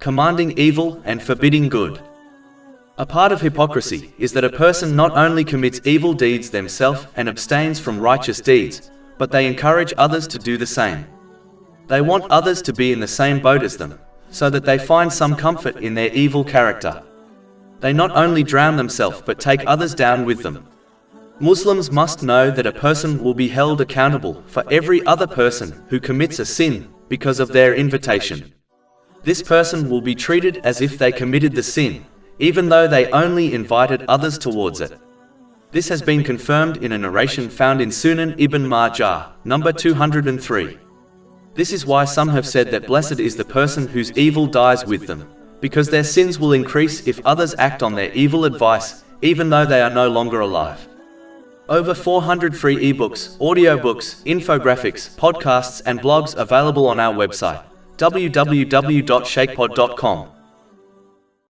commanding evil and forbidding good. A part of hypocrisy is that a person not only commits evil deeds themselves and abstains from righteous deeds, but they encourage others to do the same. They want others to be in the same boat as them, so that they find some comfort in their evil character. They not only drown themselves but take others down with them. Muslims must know that a person will be held accountable for every other person who commits a sin because of their invitation. This person will be treated as if they committed the sin, even though they only invited others towards it. This has been confirmed in a narration found in Sunan Ibn Majah, number 203. This is why some have said that blessed is the person whose evil dies with them, because their sins will increase if others act on their evil advice, even though they are no longer alive. Over 400 free ebooks, audiobooks, infographics, podcasts and blogs available on our website, www.shakepod.com.